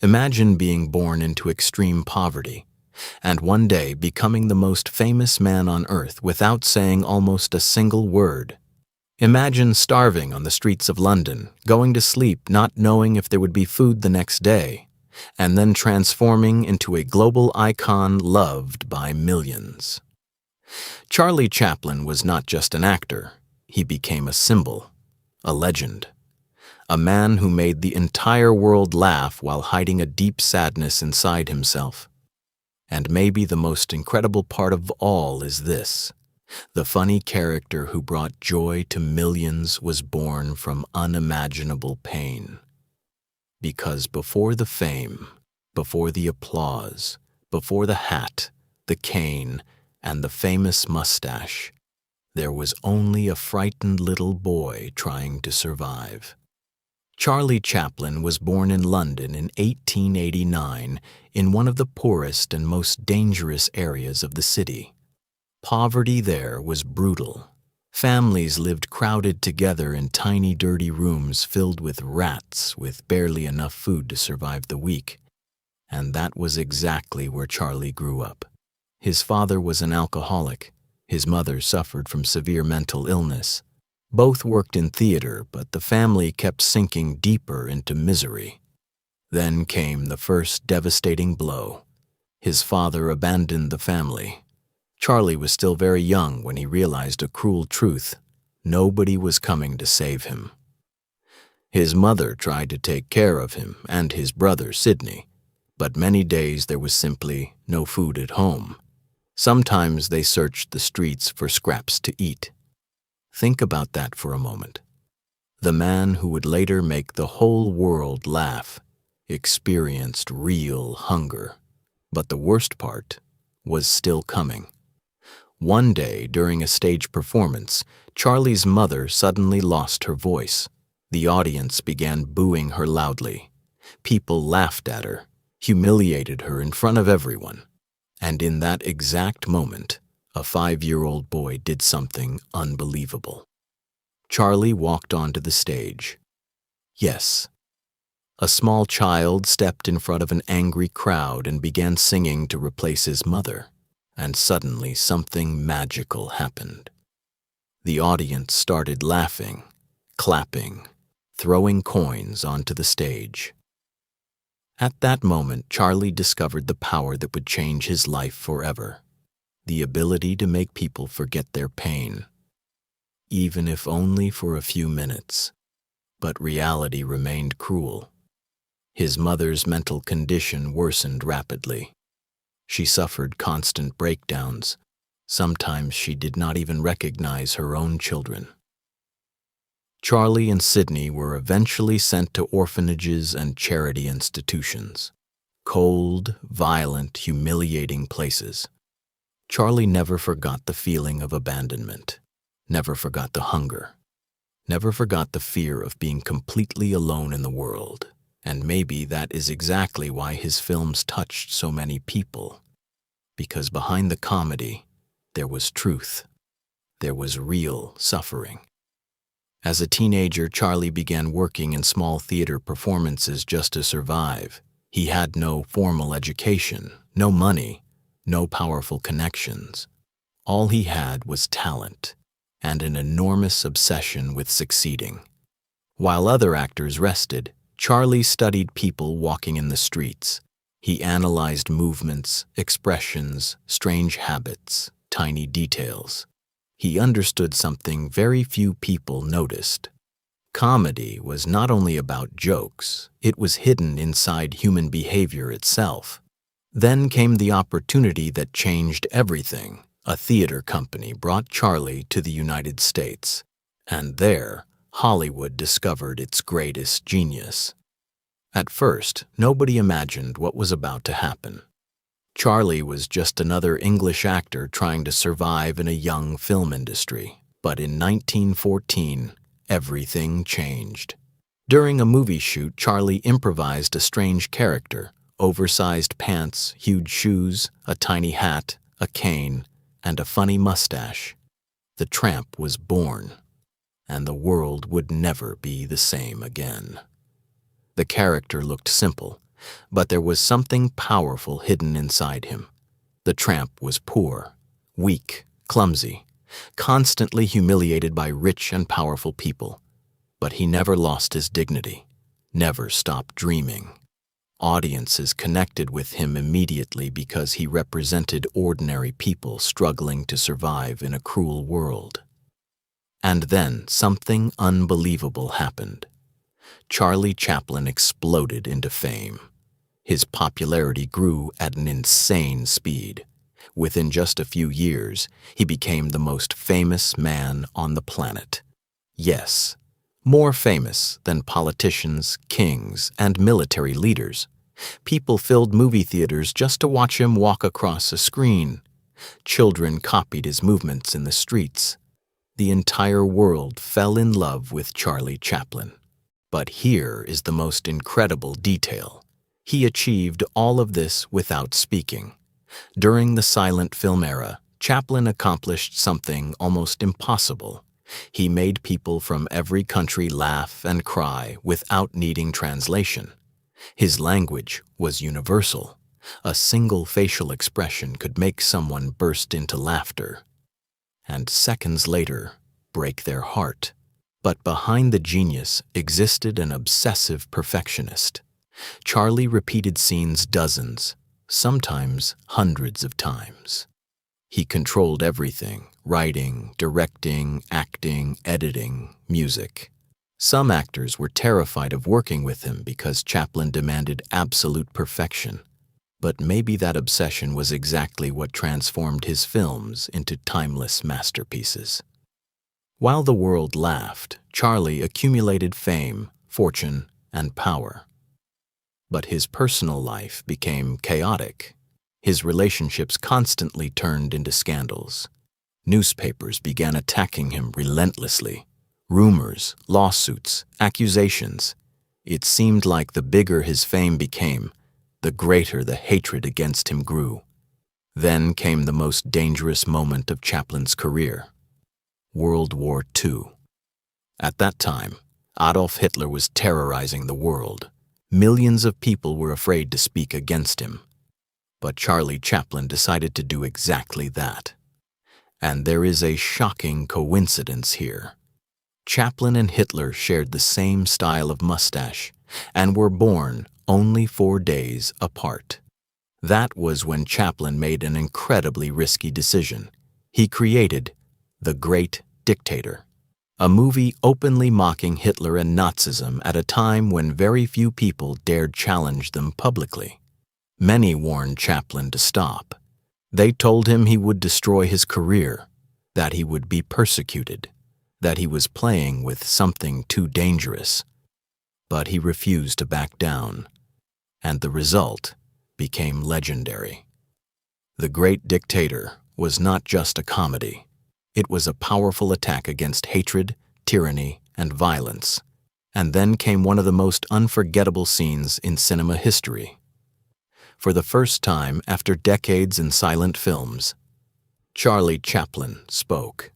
Imagine being born into extreme poverty, and one day becoming the most famous man on earth without saying almost a single word. Imagine starving on the streets of London, going to sleep not knowing if there would be food the next day, and then transforming into a global icon loved by millions. Charlie Chaplin was not just an actor, he became a symbol, a legend. A man who made the entire world laugh while hiding a deep sadness inside himself. And maybe the most incredible part of all is this: the funny character who brought joy to millions was born from unimaginable pain. Because before the fame, before the applause, before the hat, the cane, and the famous mustache, there was only a frightened little boy trying to survive. Charlie Chaplin was born in London in 1889 in one of the poorest and most dangerous areas of the city. Poverty there was brutal. Families lived crowded together in tiny, dirty rooms filled with rats with barely enough food to survive the week. And that was exactly where Charlie grew up. His father was an alcoholic. His mother suffered from severe mental illness. Both worked in theater, but the family kept sinking deeper into misery. Then came the first devastating blow. His father abandoned the family. Charlie was still very young when he realized a cruel truth: nobody was coming to save him. His mother tried to take care of him and his brother Sidney, but many days there was simply no food at home. Sometimes they searched the streets for scraps to eat. Think about that for a moment. The man who would later make the whole world laugh experienced real hunger. But the worst part was still coming. One day, during a stage performance, Charlie's mother suddenly lost her voice. The audience began booing her loudly. People laughed at her, humiliated her in front of everyone. And in that exact moment, a 5-year-old boy did something unbelievable. Charlie walked onto the stage. Yes, a small child stepped in front of an angry crowd and began singing to replace his mother. And suddenly something magical happened. The audience started laughing, clapping, throwing coins onto the stage. At that moment, Charlie discovered the power that would change his life forever. The ability to make people forget their pain, even if only for a few minutes. But reality remained cruel. His mother's mental condition worsened rapidly. She suffered constant breakdowns. Sometimes she did not even recognize her own children. Charlie and Sidney were eventually sent to orphanages and charity institutions. Cold, violent, humiliating places. Charlie never forgot the feeling of abandonment, never forgot the hunger, never forgot the fear of being completely alone in the world. And maybe that is exactly why his films touched so many people. Because behind the comedy, there was truth. There was real suffering. As a teenager, Charlie began working in small theater performances just to survive. He had no formal education, no money, no powerful connections. All he had was talent and an enormous obsession with succeeding. While other actors rested, Charlie studied people walking in the streets. He analyzed movements, expressions, strange habits, tiny details. He understood something very few people noticed. Comedy was not only about jokes, it was hidden inside human behavior itself. Then came the opportunity that changed everything. A theater company brought Charlie to the United States, and there, Hollywood discovered its greatest genius. At first, nobody imagined what was about to happen. Charlie was just another English actor trying to survive in a young film industry. But in 1914, everything changed. During a movie shoot, Charlie improvised a strange character: oversized pants, huge shoes, a tiny hat, a cane, and a funny mustache. The Tramp was born, and the world would never be the same again. The character looked simple, But there was something powerful hidden inside him. The tramp was poor, weak, clumsy, constantly humiliated by rich and powerful people. But he never lost his dignity, never stopped dreaming. Audiences connected with him immediately because he represented ordinary people struggling to survive in a cruel world. And then something unbelievable happened. Charlie Chaplin exploded into fame. His popularity grew at an insane speed. Within just a few years, he became the most famous man on the planet. Yes, more famous than politicians, kings, and military leaders. People filled movie theaters just to watch him walk across a screen. Children copied his movements in the streets. The entire world fell in love with Charlie Chaplin. But here is the most incredible detail. He achieved all of this without speaking. During the silent film era, Chaplin accomplished something almost impossible. He made people from every country laugh and cry without needing translation. His language was universal. A single facial expression could make someone burst into laughter, and seconds later, break their heart. But behind the genius existed an obsessive perfectionist. Charlie repeated scenes dozens, sometimes hundreds of times. He controlled everything: writing, directing, acting, editing, music. Some actors were terrified of working with him because Chaplin demanded absolute perfection. But maybe that obsession was exactly what transformed his films into timeless masterpieces. While the world laughed, Charlie accumulated fame, fortune, and power. But his personal life became chaotic. His relationships constantly turned into scandals. Newspapers began attacking him relentlessly. Rumors, lawsuits, accusations. It seemed like the bigger his fame became, the greater the hatred against him grew. Then came the most dangerous moment of Chaplin's career: World War II. At that time, Adolf Hitler was terrorizing the world. Millions of people were afraid to speak against him. But Charlie Chaplin decided to do exactly that. And there is a shocking coincidence here. Chaplin and Hitler shared the same style of mustache and were born only 4 days apart. That was when Chaplin made an incredibly risky decision. He created The Great Dictator, a movie openly mocking Hitler and Nazism at a time when very few people dared challenge them publicly. Many warned Chaplin to stop. They told him he would destroy his career, that he would be persecuted, that he was playing with something too dangerous. But he refused to back down, and the result became legendary. The Great Dictator was not just a comedy. It was a powerful attack against hatred, tyranny, and violence. And then came one of the most unforgettable scenes in cinema history. For the first time after decades in silent films, Charlie Chaplin spoke.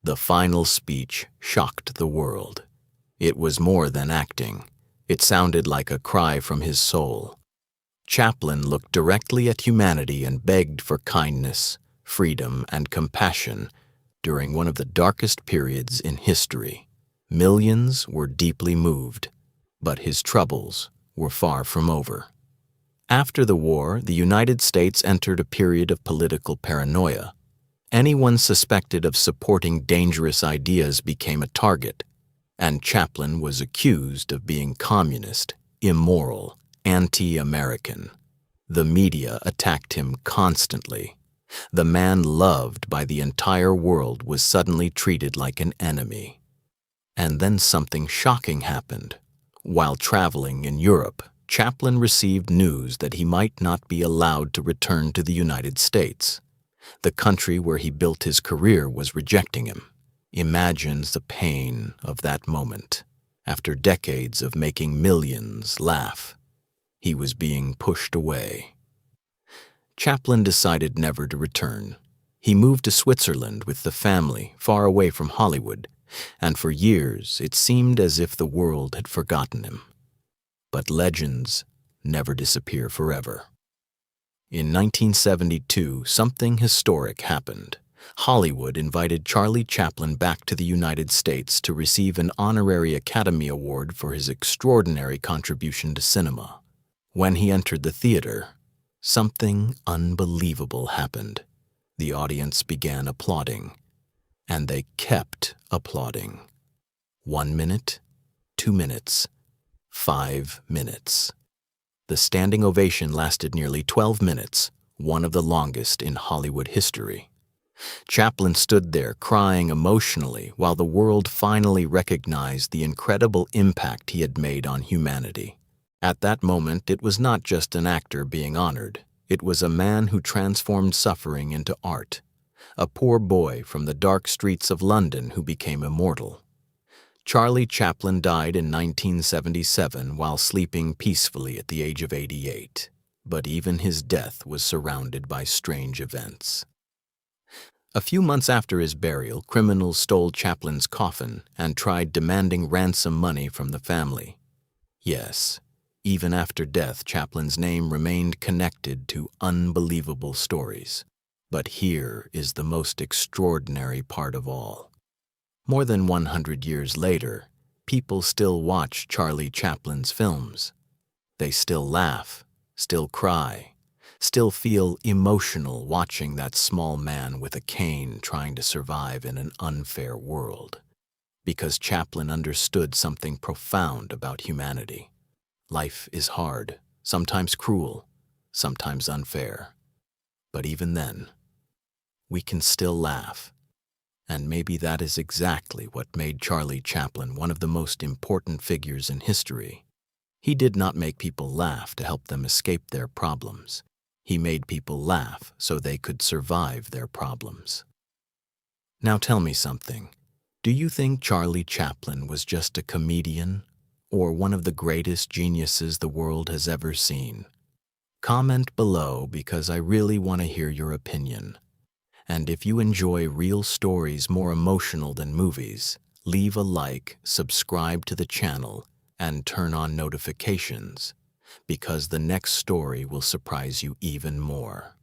The final speech shocked the world. It was more than acting. It sounded like a cry from his soul. Chaplin looked directly at humanity and begged for kindness, freedom, and compassion during one of the darkest periods in history. Millions were deeply moved, but his troubles were far from over. After the war, the United States entered a period of political paranoia. Anyone suspected of supporting dangerous ideas became a target, and Chaplin was accused of being communist, immoral, anti-American. The media attacked him constantly. The man loved by the entire world was suddenly treated like an enemy. And then something shocking happened. While traveling in Europe, Chaplin received news that he might not be allowed to return to the United States. The country where he built his career was rejecting him. Imagine the pain of that moment. After decades of making millions laugh, he was being pushed away. Chaplin decided never to return. He moved to Switzerland with the family, far away from Hollywood, and for years it seemed as if the world had forgotten him. But legends never disappear forever. In 1972, something historic happened. Hollywood invited Charlie Chaplin back to the United States to receive an honorary Academy Award for his extraordinary contribution to cinema. When he entered the theater, something unbelievable happened. The audience began applauding, and they kept applauding. 1 minute, 2 minutes, 5 minutes. The standing ovation lasted nearly 12 minutes, one of the longest in Hollywood history. Chaplin stood there crying emotionally while the world finally recognized the incredible impact he had made on humanity. At that moment, it was not just an actor being honored. It was a man who transformed suffering into art, a poor boy from the dark streets of London who became immortal. Charlie Chaplin died in 1977 while sleeping peacefully at the age of 88, but even his death was surrounded by strange events. A few months after his burial, criminals stole Chaplin's coffin and tried demanding ransom money from the family. Yes, even after death, Chaplin's name remained connected to unbelievable stories. But here is the most extraordinary part of all. More than 100 years later, people still watch Charlie Chaplin's films. They still laugh, still cry, still feel emotional watching that small man with a cane trying to survive in an unfair world. Because Chaplin understood something profound about humanity. Life is hard, sometimes cruel, sometimes unfair. But even then, we can still laugh. And maybe that is exactly what made Charlie Chaplin one of the most important figures in history. He did not make people laugh to help them escape their problems. He made people laugh so they could survive their problems. Now tell me something. Do you think Charlie Chaplin was just a comedian or one of the greatest geniuses the world has ever seen? Comment below because I really want to hear your opinion. And if you enjoy real stories more emotional than movies, leave a like, subscribe to the channel, and turn on notifications, because the next story will surprise you even more.